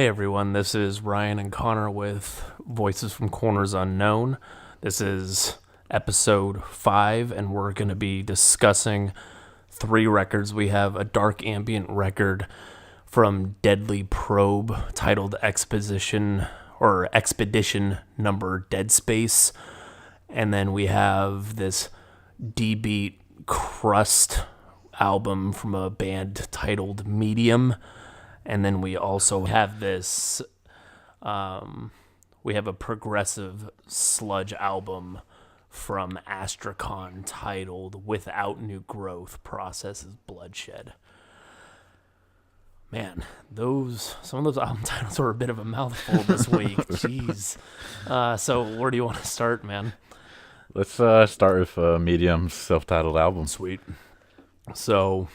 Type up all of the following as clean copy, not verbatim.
Hey everyone, this is Ryan and Connor with Voices from Corners Unknown. This is episode 5, and we're going to be discussing 3 records. We have a dark ambient record from Deadly Probe titled Expedition Number Dead Space. And then we have this D-beat crust album from a band titled Medium. And then we also have this, we have a progressive sludge album from Astrakhan titled Without New Growth Processes Bloodshed. Man, some of those album titles were a bit of a mouthful this week. Jeez. So where do you want to start, man? Let's start with Medium's self-titled album. Sweet. So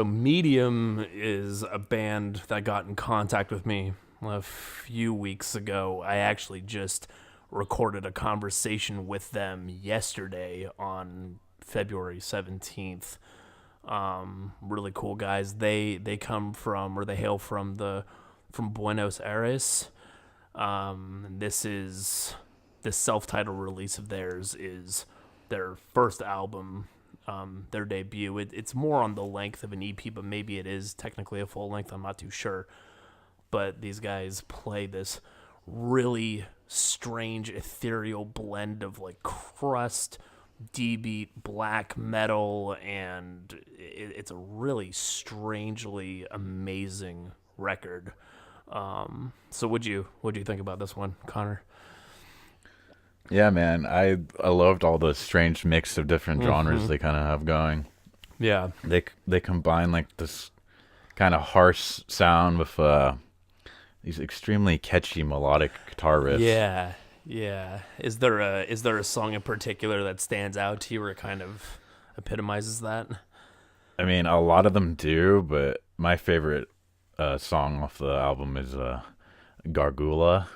Medium is a band that got in contact with me a few weeks ago. I actually just recorded a conversation with them yesterday on February 17th. Really cool guys. They come from, or they hail from Buenos Aires. This self-titled release of theirs is their first album. Their debut. It's more on the length of an EP, but maybe it is technically a full length. I'm not too sure. But these guys play this really strange, ethereal blend of like crust, D-beat, black metal, and it's a really strangely amazing record. So what'd you think about this one, Connor? Yeah, man, I loved all the strange mix of different genres they kind of have going. Yeah. They combine like this kind of harsh sound with these extremely catchy melodic guitar riffs. Yeah. Yeah. Is there a song in particular that stands out to you or kind of epitomizes that? I mean, a lot of them do, but my favorite song off the album is Gargula.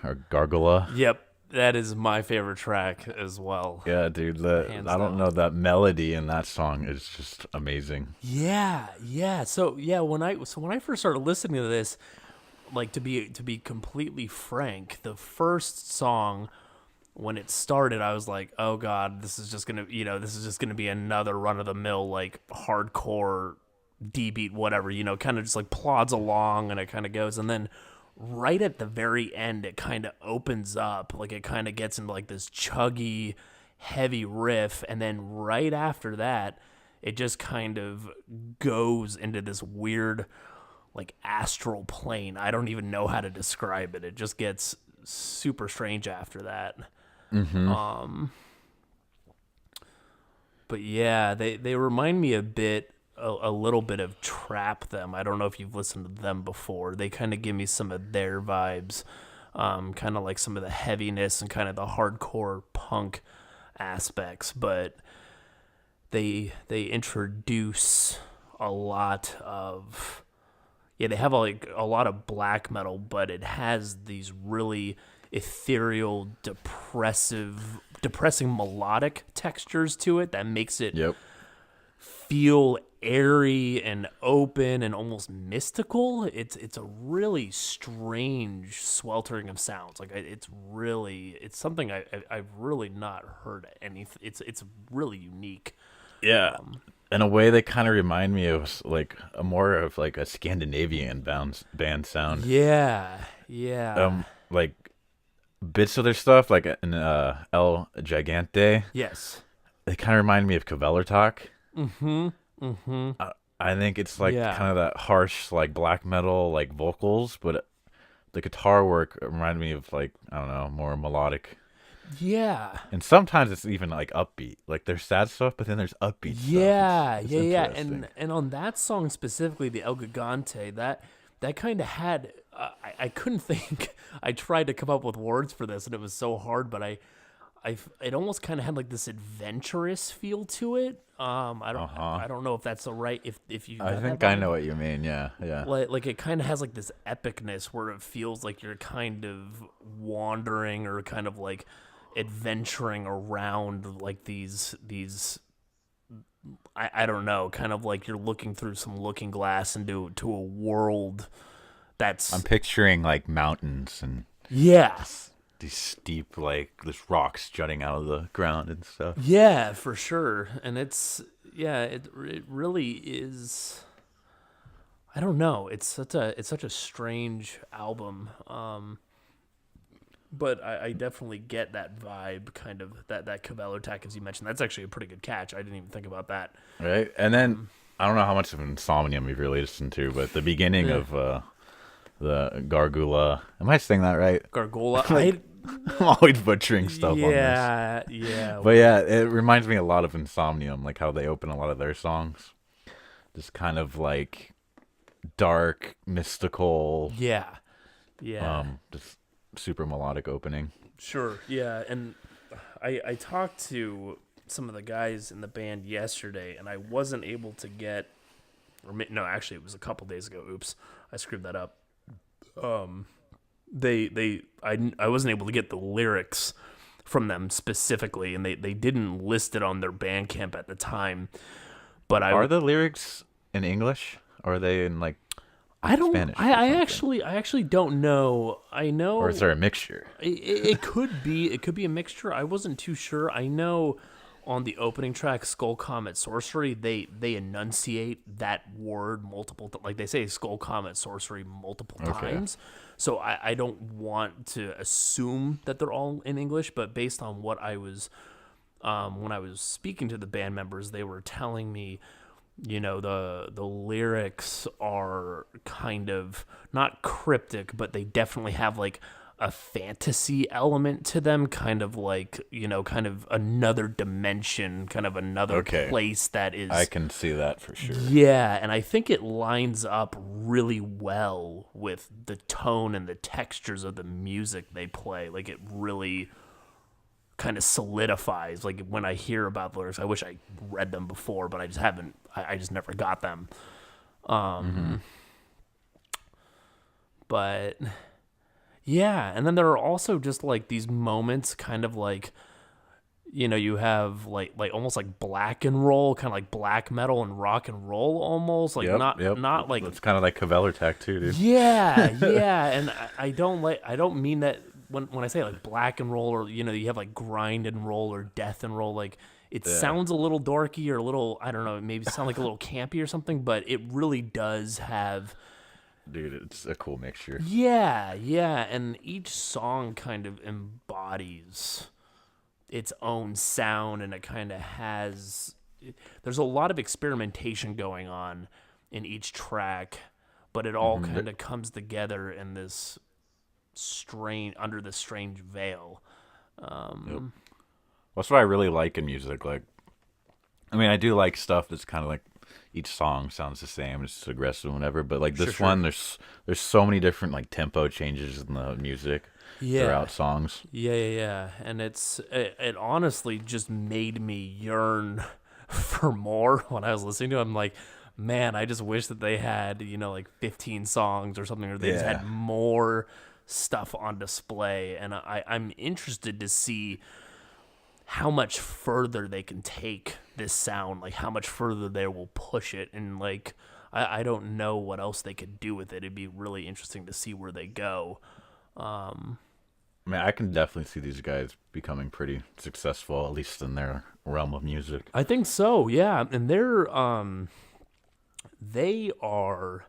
Yep. That is my favorite track as well. Yeah, dude. I don't know, that melody in that song is just amazing. Yeah. So when I first started listening to this, like to be completely frank, the first song when it started, I was like, oh god, this is just gonna be another run of the mill like hardcore D-beat whatever, kind of just like plods along and it kind of goes, and then right at the very end, it kind of opens up, like it kind of gets into like this chuggy, heavy riff, and then right after that, it just kind of goes into this weird, like astral plane. I don't even know how to describe it. It just gets super strange after that. But yeah, they remind me a little bit of Trap Them. I don't know if you've listened to them before. They kind of give me some of their vibes, kind of like some of the heaviness and kind of the hardcore punk aspects, but they introduce a lot of, they have like a lot of black metal, but it has these really ethereal, depressing melodic textures to it that makes it feel airy and open and almost mystical. It's a really strange sweltering of sounds. Like it's something I've really not heard anything. It's really unique. Yeah. In a way, they kind of remind me of like more of like a Scandinavian band sound. Yeah. Like bits of their stuff, like in El Gigante. Yes. They kind of remind me of Kvelertak. Mm-hmm. I think it's like kind of that harsh, like black metal, like vocals, but the guitar work reminded me of like, I don't know, more melodic. Yeah. And sometimes it's even like upbeat. Like there's sad stuff, but then there's upbeat stuff. Yeah. And on that song specifically, the El Gigante, that kind of had, I couldn't think, I tried to come up with words for this and it was so hard, but it almost kind of had like this adventurous feel to it. I don't know if that's the right, if you. I think I know what you mean. Yeah. Like it kind of has like this epicness where it feels like you're kind of wandering or kind of like adventuring around like these. I don't know, kind of like you're looking through some looking glass into a world I'm picturing like mountains and yeah. these steep like this rocks jutting out of the ground and stuff. Yeah, for sure. And it really is. I don't know. It's such a strange album. But I definitely get that vibe, kind of that Cavello attack, as you mentioned. That's actually a pretty good catch. I didn't even think about that. Right, and then I don't know how much of Insomnium you've really listened to, but the beginning of the Gargula. Am I saying that right? Gargola. Like, I'm always butchering stuff on this. Yeah. But yeah, it reminds me a lot of Insomnium, like how they open a lot of their songs. This kind of like dark, mystical. Yeah. Just super melodic opening. Sure. Yeah, and I talked to some of the guys in the band yesterday, and I wasn't able to get. No, actually, it was a couple days ago. Oops, I screwed that up. I wasn't able to get the lyrics from them specifically, and they didn't list it on their Bandcamp at the time. But are the lyrics in English, or are they in like Spanish? I actually don't know. I know, or is there a mixture? It could be a mixture. I wasn't too sure. I know on the opening track, Skull Comet Sorcery, they enunciate that word multiple like they say Skull Comet Sorcery multiple times. So I don't want to assume that they're all in English, but based on what I was when I was speaking to the band members, they were telling me, you know, the lyrics are kind of not cryptic, but they definitely have like a fantasy element to them, kind of like, you know, kind of another dimension, kind of another place that is. I can see that for sure. Yeah, and I think it lines up really well with the tone and the textures of the music they play. Like, it really kind of solidifies. Like, when I hear about the lyrics, I wish I read them before, but I just haven't. I just never got them. But yeah, and then there are also just like these moments, kind of like, you know, you have like almost like black and roll, kind of like black metal and rock and roll, almost like not like it's kind of like Cavello attack too, dude. Yeah, and I don't mean that when I say like black and roll, or, you know, you have like grind and roll or death and roll, like it sounds a little dorky or a little, I don't know, maybe sound like a little campy or something, but it really does have. Dude, it's a cool mixture. Yeah, and each song kind of embodies its own sound, and it kind of has. There's a lot of experimentation going on in each track, but it all kind of comes together in this under this strange veil. That's what I really like in music. Like, I mean, I do like stuff that's kind of like each song sounds the same, it's aggressive and whatever, but like this one, there's so many different like tempo changes in the music throughout songs. Yeah, and it honestly just made me yearn for more when I was listening to it. I'm like, man, I just wish that they had, you know, like 15 songs or something, or they just had more stuff on display, and I'm interested to see how much further they can take this sound, like how much further they will push it, and like I don't know what else they could do with it. It'd be really interesting to see where they go. I mean, I can definitely see these guys becoming pretty successful, at least in their realm of music. I think so, yeah, and they are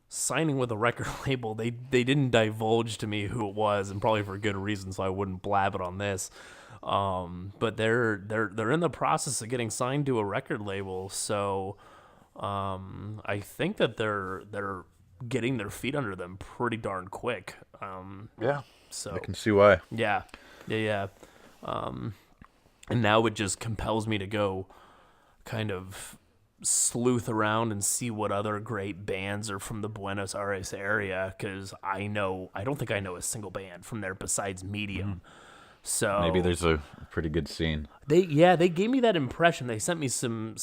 signing with a record label. They didn't divulge to me who it was, and probably for good reason, so I wouldn't blab it on this. But they're in the process of getting signed to a record label, so I think that they're getting their feet under them pretty darn quick. So I can see why. Yeah. And now it just compels me to go kind of sleuth around and see what other great bands are from the Buenos Aires area, because I don't think I know a single band from there besides Medium. So maybe there's a pretty good scene. They gave me that impression. They sent me some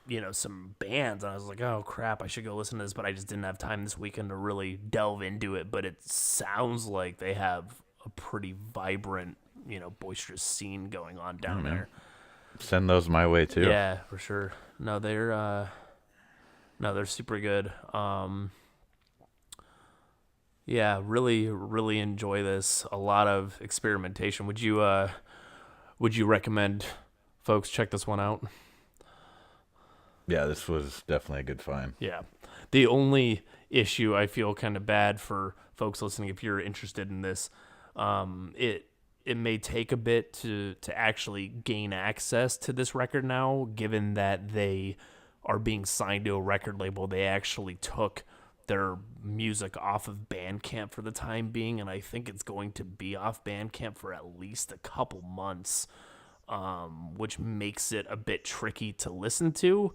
you know, some bands, and I was like, oh crap, I should go listen to this, but I just didn't have time this weekend to really delve into it. But it sounds like they have a pretty vibrant, you know, boisterous scene going on down there. Send those my way too. Yeah, for sure. No, they're super good. Yeah, really, really enjoy this. A lot of experimentation. Would you recommend folks check this one out? Yeah, this was definitely a good find. Yeah. The only issue I feel kind of bad for folks listening, if you're interested in this, it may take a bit to actually gain access to this record now, given that they are being signed to a record label. They actually took their music off of Bandcamp for the time being, and I think it's going to be off Bandcamp for at least a couple months, which makes it a bit tricky to listen to,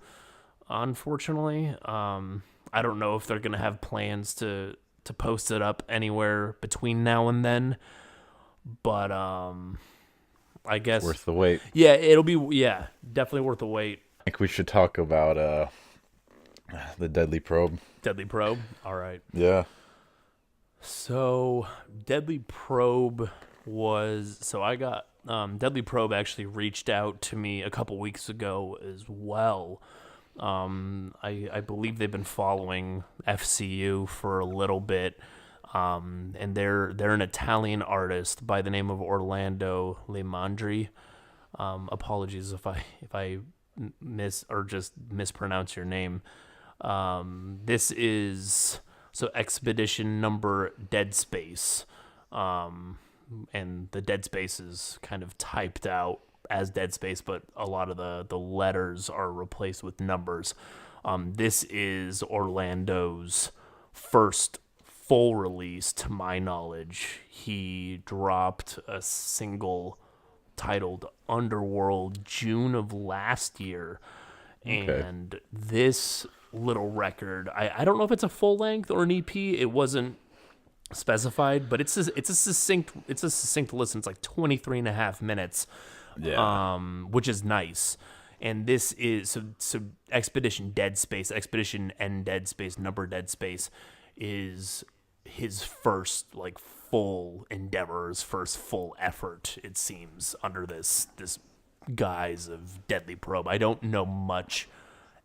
unfortunately. I don't know if they're going to have plans to post it up anywhere between now and then, but I guess Worth the wait. yeah, it'll be definitely worth the wait. I think we should talk about the Deadly Probe. Deadly Probe. All right. Yeah. So Deadly Probe I got Deadly Probe actually reached out to me a couple weeks ago as well. I believe they've been following FCU for a little bit, and they're an Italian artist by the name of Orlando Limandri. Apologies if I just mispronounce your name. This is Expedition Number Dead Space, and the Dead Space is kind of typed out as Dead Space, but a lot of the letters are replaced with numbers. This is Orlando's first full release, to my knowledge. He dropped a single titled Underworld June of last year. Okay. And this little record, I don't know if it's a full length or an EP. It wasn't specified, but it's a succinct listen. It's like 23 and a half minutes. Yeah. Which is nice. And this is so Expedition Dead Space, Expedition N Dead Space, Number Dead Space is his first like full endeavor, his first full effort, it seems, under this guise of Deadly Probe. I don't know much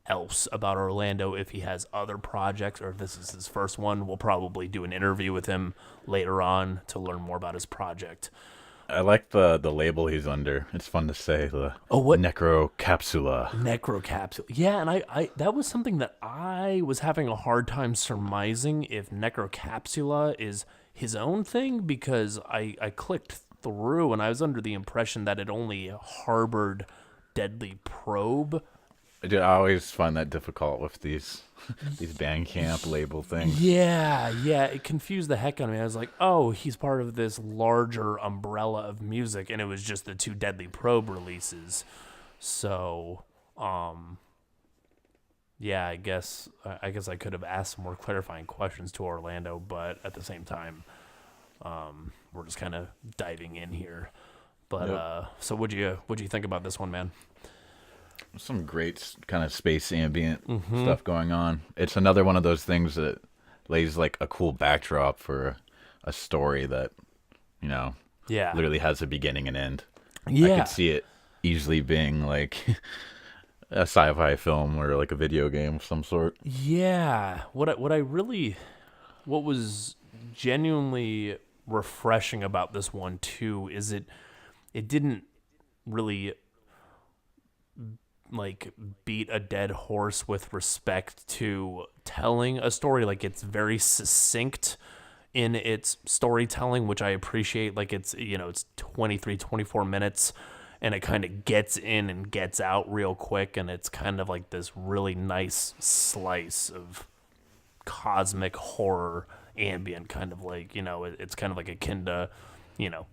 else about Orlando, if he has other projects or if this is his first one. We'll probably do an interview with him later on to learn more about his project. I like the label he's under. It's fun to say. What? Necrocapsula. Necrocapsula. Yeah, and I that was something that I was having a hard time surmising if Necrocapsula is his own thing, because I clicked through and I was under the impression that it only harbored Deadly Probe. Dude, I always find that difficult with these Bandcamp label things. Yeah, it confused the heck out of me. I was like, oh, he's part of this larger umbrella of music, and it was just the two Deadly Probe releases. So, yeah, I guess I could have asked some more clarifying questions to Orlando, but at the same time, we're just kind of diving in here. But Yep. So what'd you think about this one, man? Some great kind of space ambient stuff going on. It's another one of those things that lays like a cool backdrop for a story that, Yeah, literally has a beginning and end. yeah. I could see it easily being like a sci-fi film or like a video game of some sort. Yeah, what was genuinely refreshing about this one too is it didn't really like beat a dead horse with respect to telling a story. Like, it's very succinct in its storytelling, which I appreciate. Like, it's 23, 24 minutes, and it kind of gets in and gets out real quick, and it's kind of like this really nice slice of cosmic horror ambient, kind of like, it's kind of like akin to,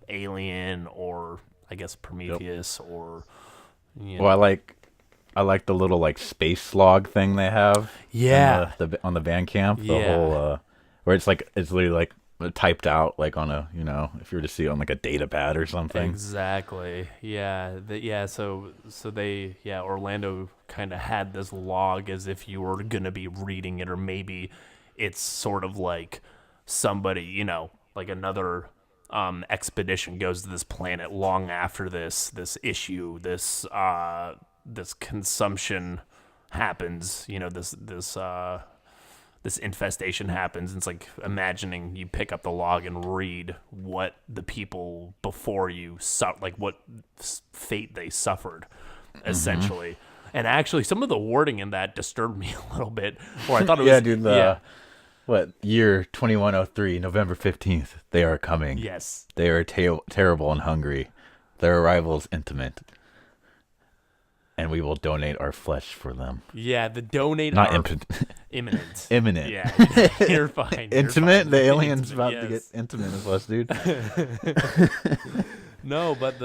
Alien, or I guess Prometheus. Yep. Or Well, I like the little like space log thing they have. Yeah. On the Bandcamp, the whole where it's literally like typed out like on a, if you were to see it on like a data pad or something. Exactly. Yeah. So Orlando kind of had this log as if you were gonna be reading it, or maybe it's sort of like somebody, like another expedition goes to this planet long after this issue, this consumption happens, this this infestation happens. And it's like imagining you pick up the log and read what the people before you like what fate they suffered, essentially. And actually, some of the wording in that disturbed me a little bit. Or I thought it was dude. What year 2103, November 15th? They are coming. Yes. They are terrible and hungry. Their arrival is intimate, and we will donate our flesh for them. Yeah, the donate not imminent. Imminent. Yeah, you're fine. Intimate. The alien's intimate, about to get intimate with us, dude. No, but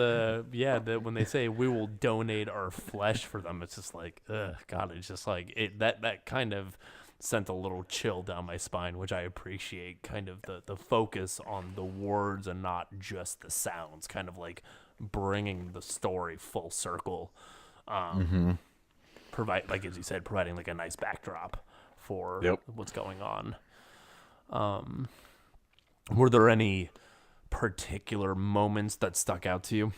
when they say we will donate our flesh for them, it's just like, ugh, God, it's just like that kind of sent a little chill down my spine, which I appreciate. Kind of the focus on the words and not just the sounds, kind of like bringing the story full circle. Provide, like as you said, providing like a nice backdrop for what's going on. Were there any particular moments that stuck out to you?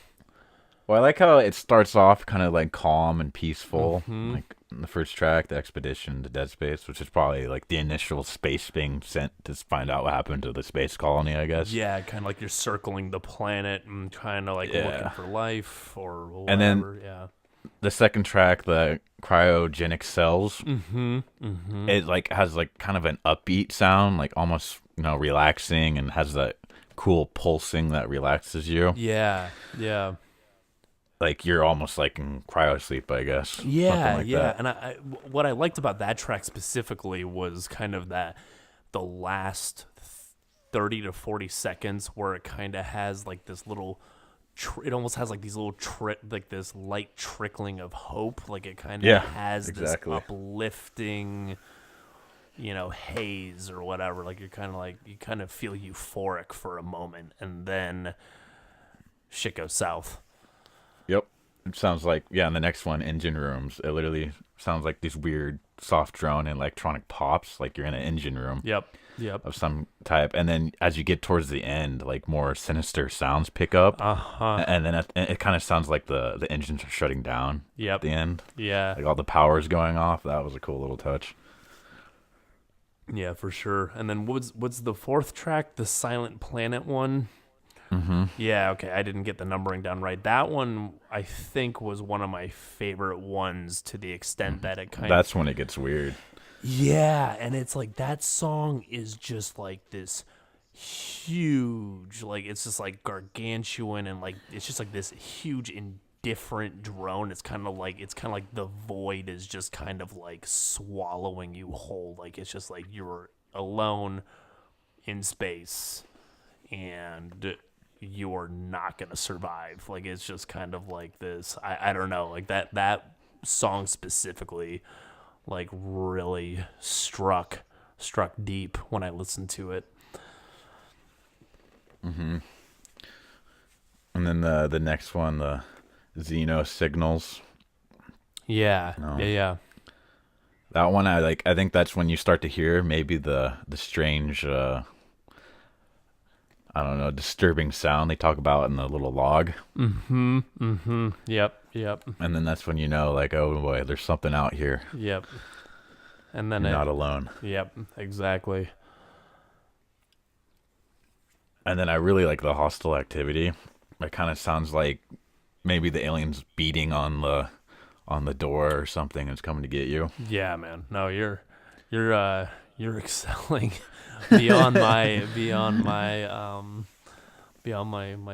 Well, I like how it starts off kind of like calm and peaceful, like in the first track, the expedition to Dead Space, which is probably like the initial space being sent to find out what happened to the space colony, I guess. Yeah, kind of like you're circling the planet and kind of like looking for life or whatever. And then the second track, the cryogenic cells, it like has like kind of an upbeat sound, like almost relaxing, and has that cool pulsing that relaxes you. Yeah. Like you're almost like in cryo sleep, I guess. Yeah, like yeah. that. And I what I liked about that track specifically was kind of the last 30 to 40 seconds where it kind of has like this little, it almost has like these little like this light trickling of hope. Like it kind of has this uplifting, haze or whatever. Like you kind of feel euphoric for a moment, and then shit goes south. Yep. It sounds like, in the next one, engine rooms. It literally sounds like these weird soft drone and electronic pops, like you're in an engine room. Yep. Of some type. And then as you get towards the end, like more sinister sounds pick up. And then it kind of sounds like the engines are shutting down at the end. Yeah. Like all the power's going off. That was a cool little touch. Yeah, for sure. And then what's the fourth track, the Silent Planet one? Yeah, okay. I didn't get the numbering down right. That one, I think, was one of my favorite ones to the extent that it That's when it gets weird. Yeah, and it's like that song is just like this huge, like it's just like gargantuan, and like it's just like this huge indifferent drone. It's kind of like the void is just kind of like swallowing you whole. Like it's just like you're alone in space and you're not gonna survive. Like it's just kind of like this. I don't know. Like that song specifically, like really struck deep when I listened to it. And then the next one, the Xeno Signals. Yeah. Yeah. That one I think that's when you start to hear maybe the strange disturbing sound they talk about in the little log. Yep. And then that's when like, oh boy, there's something out here. Yep. And then you're not alone. Yep, exactly. And then I really like the hostile activity. It kind of sounds like maybe the alien's beating on the door or something and it's coming to get you. Yeah, man. No, you're excelling beyond my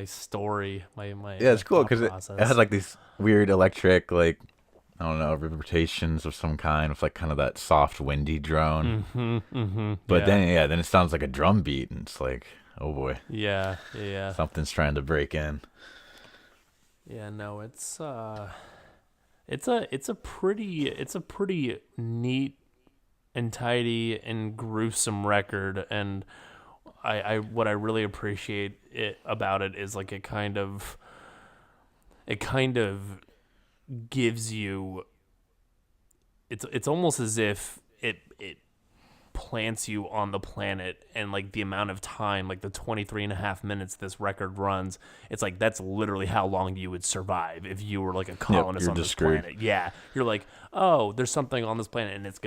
story, my yeah, it's cool because it has like these weird electric, like, I don't know, reverberations of some kind with like kind of that soft windy drone. But then it sounds like a drum beat and it's like, oh boy, yeah, something's trying to break in. Yeah, no, it's a pretty neat and tidy and gruesome record, and I what I really appreciate about it is like it kind of gives you, it's almost as if it plants you on the planet, and like the amount of time, like the 23 and a half minutes this record runs, it's like that's literally how long you would survive if you were like a colonist on this planet. Yeah, you're like, oh, there's something on this planet and it's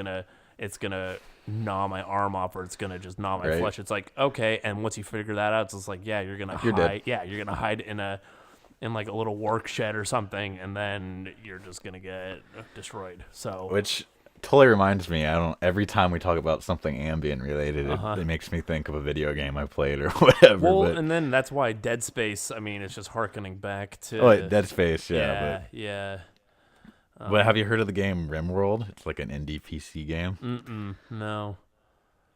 it's gonna gnaw my arm off or it's gonna just gnaw my Right. flesh. It's like, okay, and once you figure that out, it's just like, yeah, you're gonna You're hide. dead. Yeah, you're gonna hide in like a little work shed or something, and then you're just gonna get destroyed. So Which totally reminds me, every time we talk about something ambient related, it makes me think of a video game I played or whatever. well, but, and then that's why Dead Space. I mean, it's just harkening back to Dead Space, yeah. But have you heard of the game RimWorld? It's like an indie PC game. No.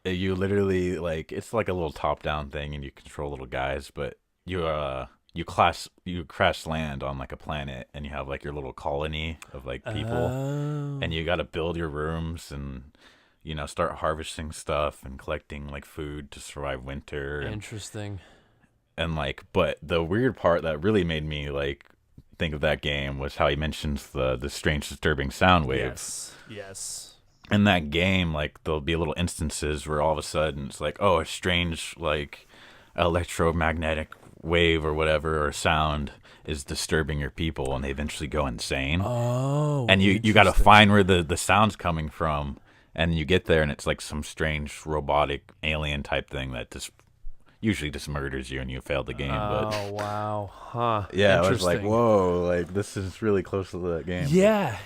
You literally it's like a little top-down thing, and you control little guys, but you crash land on like a planet, and you have like your little colony of like people, and you got to build your rooms and start harvesting stuff and collecting like food to survive winter. Interesting. And but the weird part that really made me think of that game was how he mentions the strange disturbing sound waves. Yes. In that game, there'll be little instances where all of a sudden it's like, oh, a strange electromagnetic wave or whatever or sound is disturbing your people, and they eventually go insane. Oh. And you got to find where the sound's coming from, and you get there and it's like some strange robotic alien type thing that usually just murders you and you failed the game. Oh, wow. Huh. Yeah, I was like, whoa, this is really close to the game. Yeah.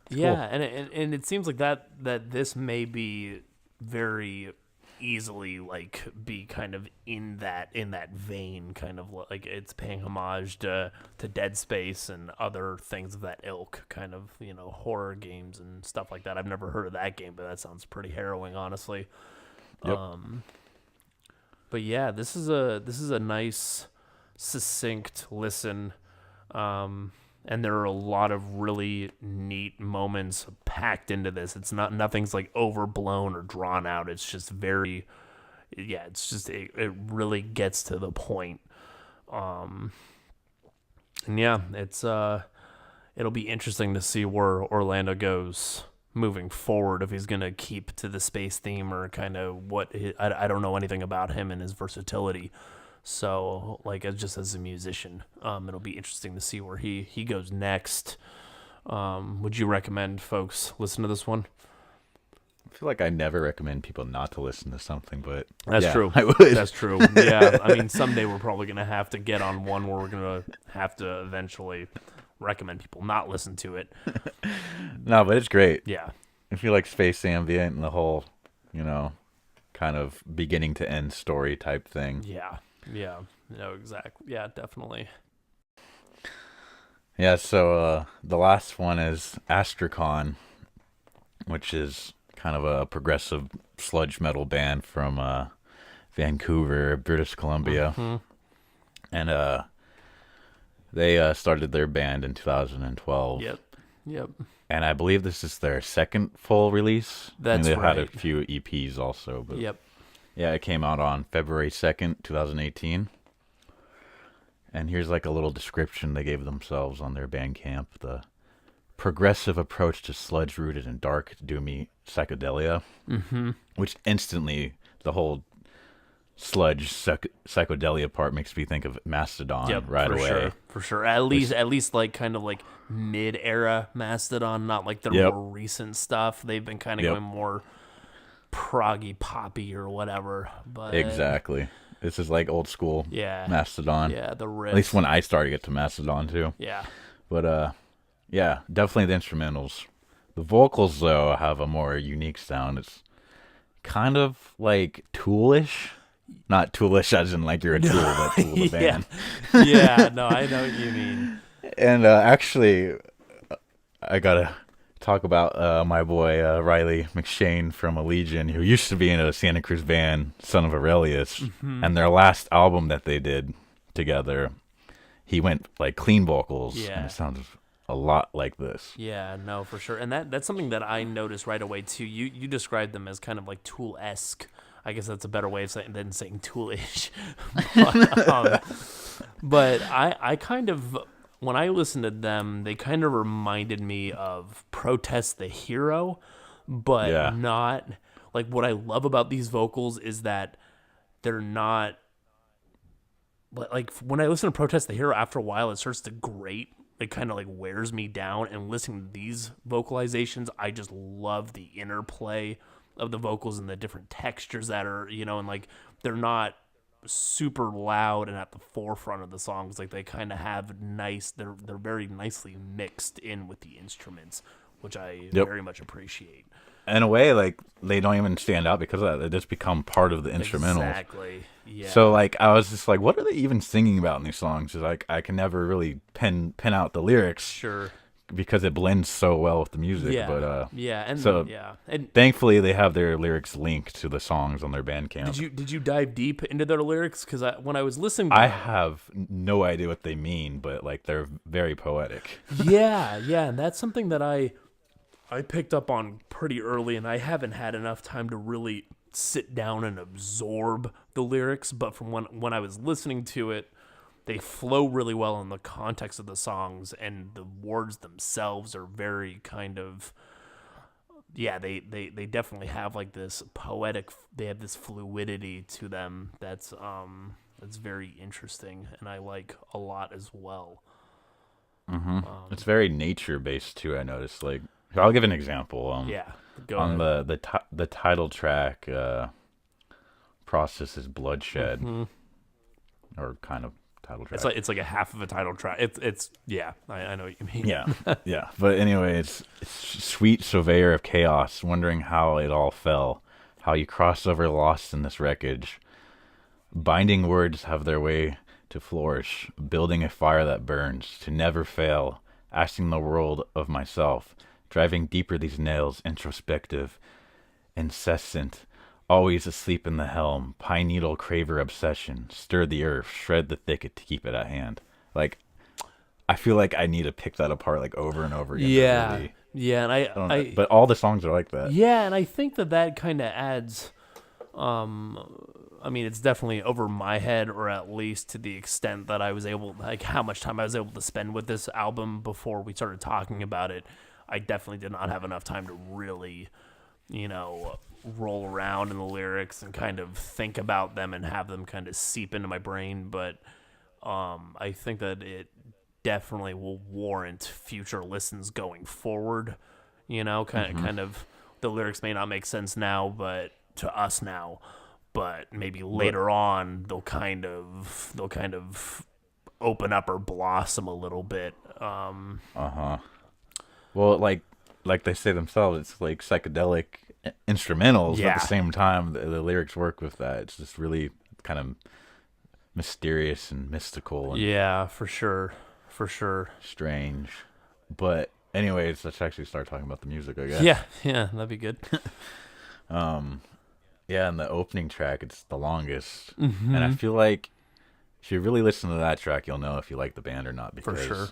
Yeah, cool. and it seems like that this may be very easily be kind of in that vein, kind of like it's paying homage to Dead Space and other things of that ilk, kind of horror games and stuff like that. I've never heard of that game, but that sounds pretty harrowing, honestly. Yep. But yeah, this is a nice, succinct listen, and there are a lot of really neat moments packed into this. It's nothing's overblown or drawn out. It's just very, it's just it really gets to the point. And yeah, it'll be interesting to see where Orlando goes moving forward, if he's gonna keep to the space theme or kind of I don't know anything about him and his versatility. So, just as a musician, it'll be interesting to see where he goes next. Would you recommend folks listen to this one? I feel like I never recommend people not to listen to something, but that's true. I would. That's true. Yeah, I mean, someday we're probably gonna have to get on one where we're gonna have to eventually recommend people not listen to it. No, but it's great. Yeah. If you like space ambient and the whole, kind of beginning to end story type thing. Yeah. Yeah. No, exactly. Yeah, definitely. Yeah, so the last one is Astrakhan, which is kind of a progressive sludge metal band from Vancouver, British Columbia. Mm-hmm. And they started their band in 2012. Yep. And I believe this is their second full release. That's they've right. had a few EPs also. But Yep. yeah, it came out on February 2nd, 2018. And here's a little description they gave themselves on their Bandcamp. The progressive approach to sludge-rooted and dark, doomy psychedelia. Mm-hmm. Which instantly, the whole sludge psychedelia part makes me think of Mastodon right away. For sure. At least kind of mid-era Mastodon, not the more recent stuff. They've been kind of going more proggy poppy or whatever. But exactly. This is old school Mastodon. Yeah, the riff. At least when I started to get to Mastodon too. Yeah. But yeah, definitely the instrumentals. The vocals though have a more unique sound. It's kind of Toolish. Not Toolish as in you're a tool, but Tool the band. Yeah, no, I know what you mean. And actually, I gotta talk about my boy Riley McShane from Allegiant, who used to be in a Santa Cruz band, Son of Aurelius, and their last album that they did together, he went clean vocals, and it sounds a lot like this. Yeah, no, for sure. And that's something that I noticed right away too. You described them as kind of Tool-esque. I guess that's a better way of saying than saying Toolish. But I kind of, when I listened to them, they kind of reminded me of Protest the Hero, but not what I love about these vocals is that they're not when I listen to Protest the Hero, after a while it starts to grate. It kind of wears me down, and listening to these vocalizations, I just love the interplay the vocals and the different textures that are, and like they're not super loud and at the forefront of the songs. Like they kind of have they're very nicely mixed in with the instruments, which I very much appreciate. In a way, like they don't even stand out because of that. They just become part of the instrumentals. Exactly. Yeah. So like I was just like, what are they even singing about in these songs? Is like I can never really pin out the lyrics. Sure. Because it blends so well with the music. Yeah. But and thankfully they have their lyrics linked to the songs on their Bandcamp. Did you dive deep into their lyrics? Because when I was listening, I have no idea what they mean, but like they're very poetic. yeah, and that's something that I picked up on pretty early, and I haven't had enough time to really sit down and absorb the lyrics. But from when I was listening to it, they flow really well in the context of the songs, and the words themselves are very kind of, they definitely have like this poetic, they have this fluidity to them that's very interesting, and I like a lot as well. Mm-hmm. It's very nature based too. I noticed. Like, I'll give an example. Go on ahead. the title track, "Process" is "Bloodshed," or kind of title track. It's like a half of a title track. I know what you mean. Yeah. But anyway, it's sweet surveyor of chaos, wondering how it all fell, how you crossed over lost in this wreckage. Binding words have their way to flourish, building a fire that burns, to never fail, asking the world of myself, driving deeper these nails, introspective, incessant, always asleep in the helm, pine needle craver obsession, stir the earth, shred the thicket to keep it at hand. Like, I feel like I need to pick that apart like over and over again. And I but all the songs are like that. Yeah, and I think that kind of adds, I mean, it's definitely over my head, or at least to the extent that I was able, like how much time I was able to spend with this album before we started talking about it. I definitely did not have enough time to really, roll around in the lyrics and kind of think about them and have them kind of seep into my brain. But I think that it definitely will warrant future listens going forward. Kind of the lyrics may not make sense now, but to us now, but maybe later on they'll kind of open up or blossom a little bit. Well, like they say themselves, it's like psychedelic instrumentals, but at the same time, the lyrics work with that. It's just really kind of mysterious and mystical. And for sure. Strange. But anyways, let's actually start talking about the music, I guess. Yeah, that'd be good. Yeah, and the opening track, it's the longest. And I feel like if you really listen to that track, you'll know if you like the band or not. Because For sure.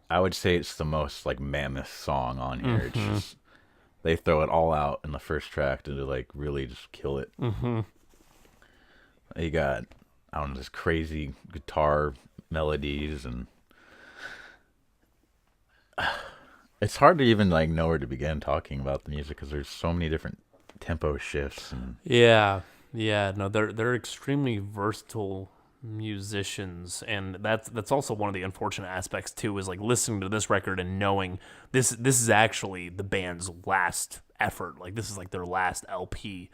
I would say it's the most like mammoth song on here. It's just, they throw it all out in the first track to like really just kill it. You got, I don't know, this crazy guitar melodies, and it's hard to even like know where to begin talking about the music because there's so many different tempo shifts. And no, they're extremely versatile musicians, and that's also one of the unfortunate aspects too, is like listening to this record and knowing this is actually the band's last effort. Like this is like their last LP.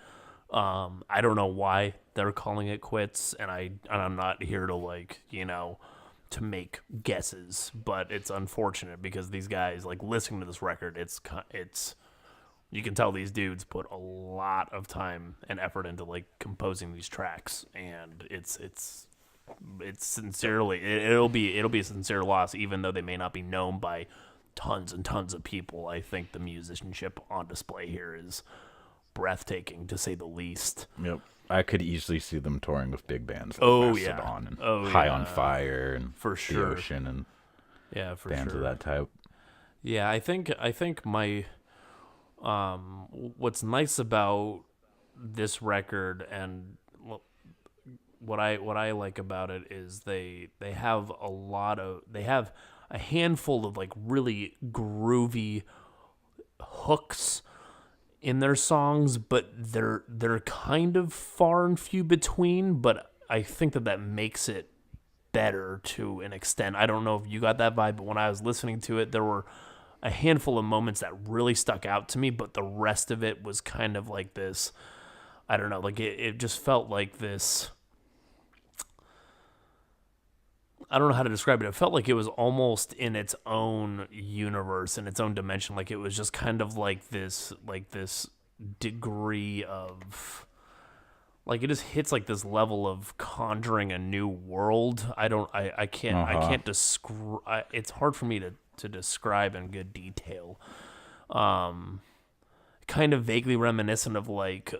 I don't know why they're calling it quits, and I'm not here to like to make guesses, but it's unfortunate because these guys, like listening to this record, it's you can tell these dudes put a lot of time and effort into like composing these tracks, and it's sincerely, it'll be a sincere loss, even though they may not be known by tons and tons of people. I think the musicianship on display here is breathtaking, to say the least. Yep, I could easily see them touring with big bands like Mastodon and High on Fire and for sure. The Ocean and bands of that type. Yeah, I think my what's nice about this record, and what I like about it, is they have a handful of like really groovy hooks in their songs, but they're kind of far and few between, but I think that makes it better to an extent. I don't know if you got that vibe, but when I was listening to it, there were a handful of moments that really stuck out to me, but the rest of it was kind of like this. I don't know, like it just felt like this. I don't know how to describe it. It felt like it was almost in its own universe, in its own dimension. Like it was just kind of like this degree of, like it just hits like this level of conjuring a new world. I can't describe. It's hard for me to describe in good detail. Kind of vaguely reminiscent of like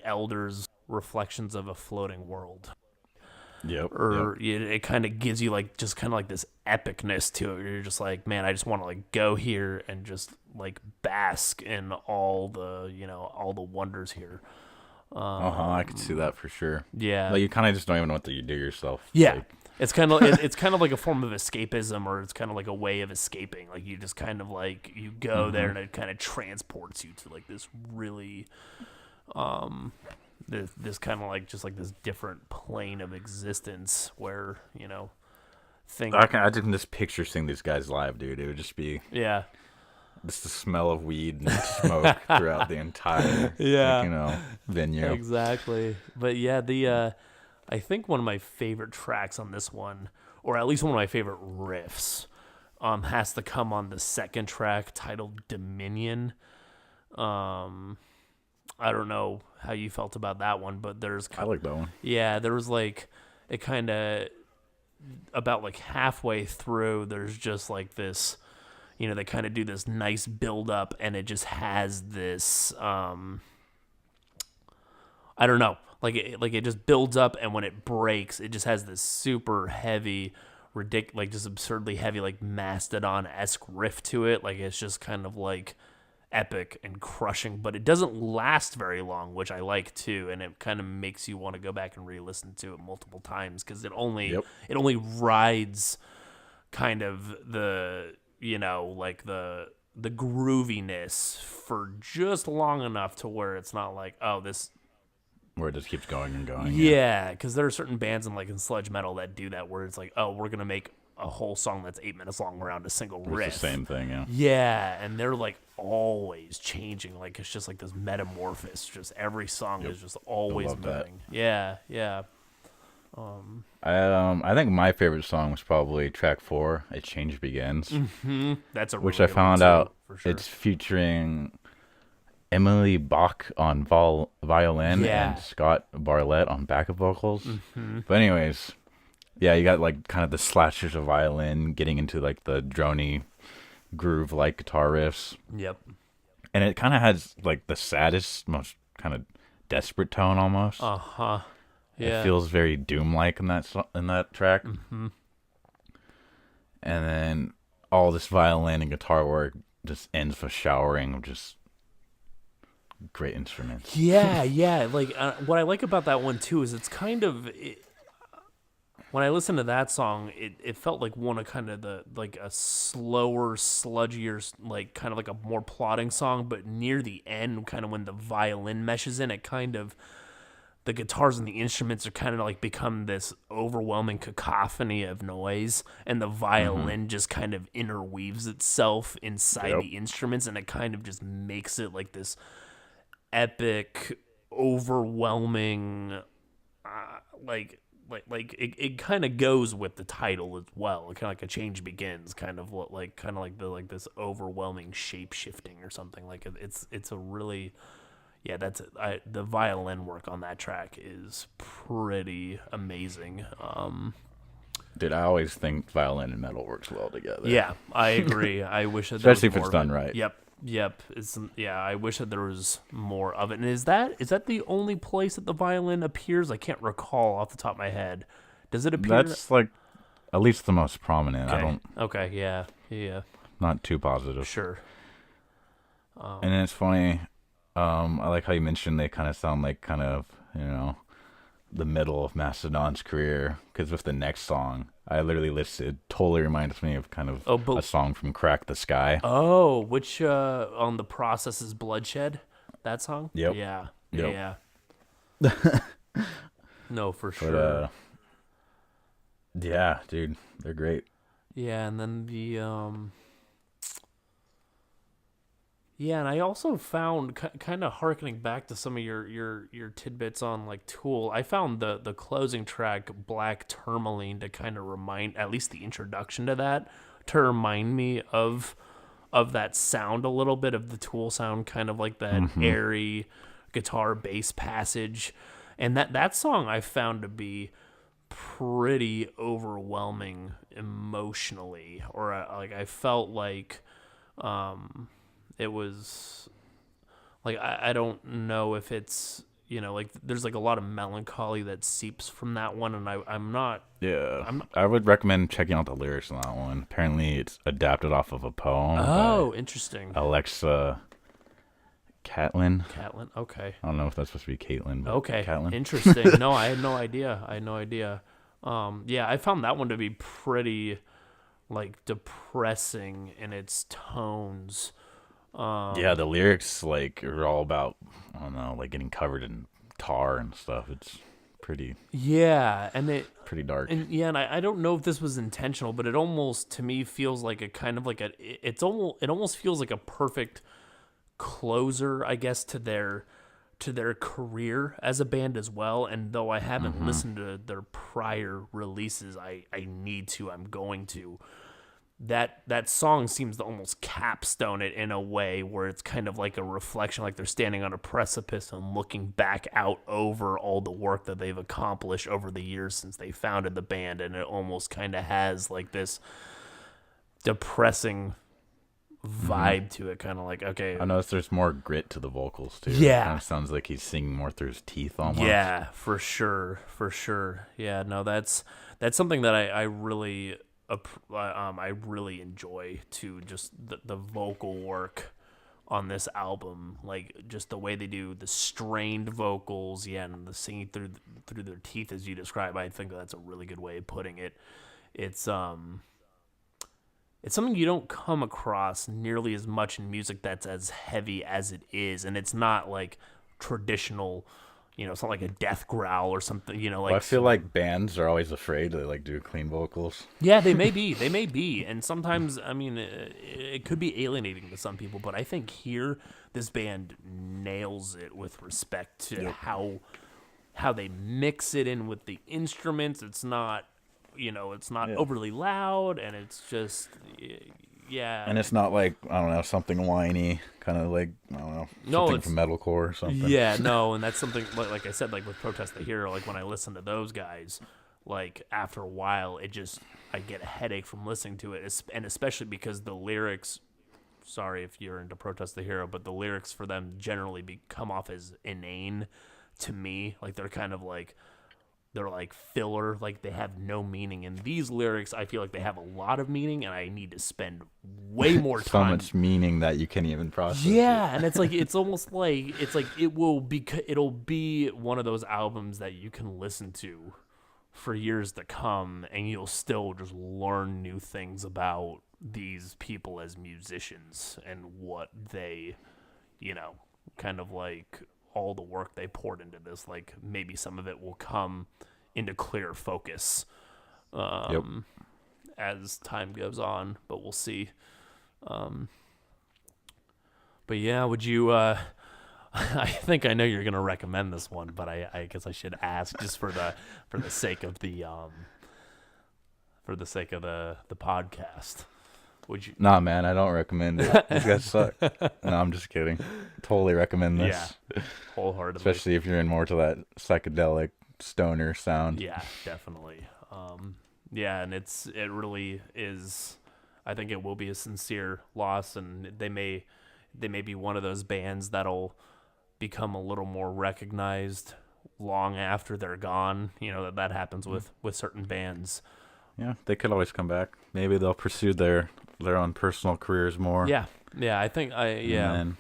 Elder's Reflections of a Floating World. Yep. Or it kind of gives you like just kind of like this epicness to it. You're just like, man, I just want to like go here and just like bask in all the wonders here. I could see that for sure. Yeah. Like you kind of just don't even know what to do yourself. Yeah. Like, It's kind of like a form of escapism, or it's kind of like a way of escaping. Like you just kind of like you go there and it kind of transports you to like this really, this kind of like just like this different plane of existence where I can just picture seeing these guys live, dude. It would just be just the smell of weed and smoke throughout the entire venue. Exactly. But yeah, I think one of my favorite tracks on this one, or at least one of my favorite riffs, has to come on the second track titled Dominion. I don't know how you felt about that one, but I like that one. Yeah, there was like it kind of about like halfway through. There's just like this, they kind of do this nice build up, and it just has this. I don't know, like it just builds up, and when it breaks, it just has this super heavy, like just absurdly heavy, like Mastodon-esque riff to it. Like it's just kind of like epic and crushing, but it doesn't last very long, which I like too, and it kind of makes you want to go back and re-listen to it multiple times because it only rides kind of the like the grooviness for just long enough to where it's not like where it just keeps going and going. Yeah, because there are certain bands in sludge metal that do that, where it's like, oh, we're gonna make a whole song that's 8 minutes long around a single riff. It's the same thing, yeah. Yeah, and they're like always changing. Like it's just like this metamorphosis. Just every song is just always moving. That. Yeah. I think my favorite song was probably track 4, "A Change Begins." Mm-hmm. That's which really I found out for sure. It's featuring Emily Bach on violin and Scott Barlett on backup vocals. Mm-hmm. But anyways, yeah, you got like kind of the slashes of violin getting into like the drony groove like guitar riffs. Yep. And it kind of has like the saddest, most kind of desperate tone almost. Uh-huh. Yeah. It feels very doom-like in that track. Mm-hmm. And then all this violin and guitar work just ends with showering of just great instruments. Yeah. Like what I like about that one too is it's kind of when I listened to that song, it felt like one of kind of the like a slower, sludgier, like kind of like a more plodding song. But near the end, kind of when the violin meshes in, it kind of the guitars and the instruments are kind of like become this overwhelming cacophony of noise, and the violin just kind of interweaves itself inside the instruments, and it kind of just makes it like this epic, overwhelming, like it kind of goes with the title as well. Kind of like A Change Begins, kind of like this overwhelming shape shifting or something. Like it's a really. Yeah, the violin work on that track is pretty amazing. Dude, I always think violin and metal works well together. Yeah, I agree. I wish that especially if there it's was more done of it. right. Yep. I wish that there was more of it. And is that the only place that the violin appears? I can't recall off the top of my head. Does it appear? That's like at least the most prominent. Okay. I don't. Okay. Yeah. Not too positive. Sure. And then it's funny. I like how you mentioned they kind of sound like kind of, the middle of Mastodon's career. Because with the next song, I literally listed, totally reminds me of kind of a song from Crack the Sky. Oh, which on the Process is Bloodshed? That song? Yep. Yeah. Yep. Yeah. No, for sure. But, yeah, dude, they're great. Yeah, and then the Yeah, and I also found kind of harkening back to some of your tidbits on like Tool. I found the closing track Black Tourmaline to kind of remind, at least the introduction to that, to remind me of that sound a little bit, of the Tool sound, kind of like that airy guitar bass passage. And that song I found to be pretty overwhelming emotionally, or like I felt like it was like I don't know if it's, you know, like there's like a lot of melancholy that seeps from that one, and I'm not. Yeah, I would recommend checking out the lyrics on that one. Apparently, it's adapted off of a poem. Oh, interesting. Alexa Catlin. Okay. I don't know if that's supposed to be Caitlin. But Okay. Catlin. Interesting. No, I had no idea. Yeah, I found that one to be pretty like depressing in its tones. Yeah, the lyrics like are all about, I don't know, like getting covered in tar and stuff. It's pretty pretty dark. And I don't know if this was intentional, but it almost to me feels like a kind of like it almost feels like a perfect closer, I guess, to their career as a band as well. And though I haven't listened to their prior releases, I'm going to. That song seems to almost capstone it in a way where it's kind of like a reflection, like they're standing on a precipice and looking back out over all the work that they've accomplished over the years since they founded the band, and it almost kind of has like this depressing vibe to it, kind of like, okay. I noticed there's more grit to the vocals too. Yeah. It kind of sounds like he's singing more through his teeth almost. Yeah, for sure. Yeah, no, that's something that I really enjoy too, just the vocal work on this album, like just the way they do the strained vocals, and the singing through their teeth as you describe. I think that's a really good way of putting it. It's something you don't come across nearly as much in music that's as heavy as it is, and it's not like traditional, you know, it's not like a death growl or something, you know, like. Well, I feel like bands are always afraid to like do clean vocals. Yeah, they may be, and sometimes, I mean, it could be alienating to some people, but I think here this band nails it with respect to how they mix it in with the instruments. It's not, you know, it's not overly loud, and it's just, yeah. And it's not like, I don't know, something whiny, kind of like, I don't know, something from metalcore or something. Yeah, no, and that's something, like I said, like with Protest the Hero, like when I listen to those guys, like after a while, I get a headache from listening to it, and especially because the lyrics, sorry if you're into Protest the Hero, but the lyrics for them generally come off as inane to me. Like they're kind of like, they're like filler, like they have no meaning. And these lyrics, I feel like they have a lot of meaning, and I need to spend way more so time. Much meaning that you can't even process. Yeah, and it's like it'll be one of those albums that you can listen to for years to come, and you'll still just learn new things about these people as musicians and what they, you know, kind of like all the work they poured into this. Like maybe some of it will come into clear focus as time goes on, but we'll see. But yeah, would you I think I know you're gonna recommend this one, but I guess I should ask just for the sake of the podcast. Would you? Nah, man, I don't recommend it. These guys suck. No, I'm just kidding. Totally recommend this. Yeah, wholeheartedly. Especially if you're in more to that psychedelic stoner sound. Yeah, definitely. Yeah, and it really is. I think it will be a sincere loss, and they may be one of those bands that'll become a little more recognized long after they're gone. You know, that happens with certain bands. Yeah, they could always come back. Maybe they'll pursue their own personal careers more. Yeah, I think And then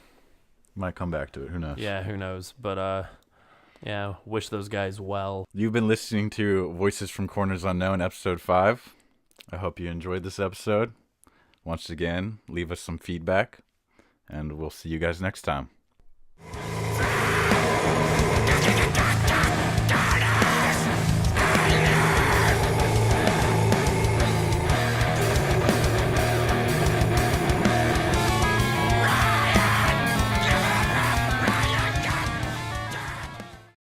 might come back to it. Who knows? Yeah, who knows? But yeah, wish those guys well. You've been listening to Voices from Corners Unknown, episode 5. I hope you enjoyed this episode. Once again, leave us some feedback, and we'll see you guys next time.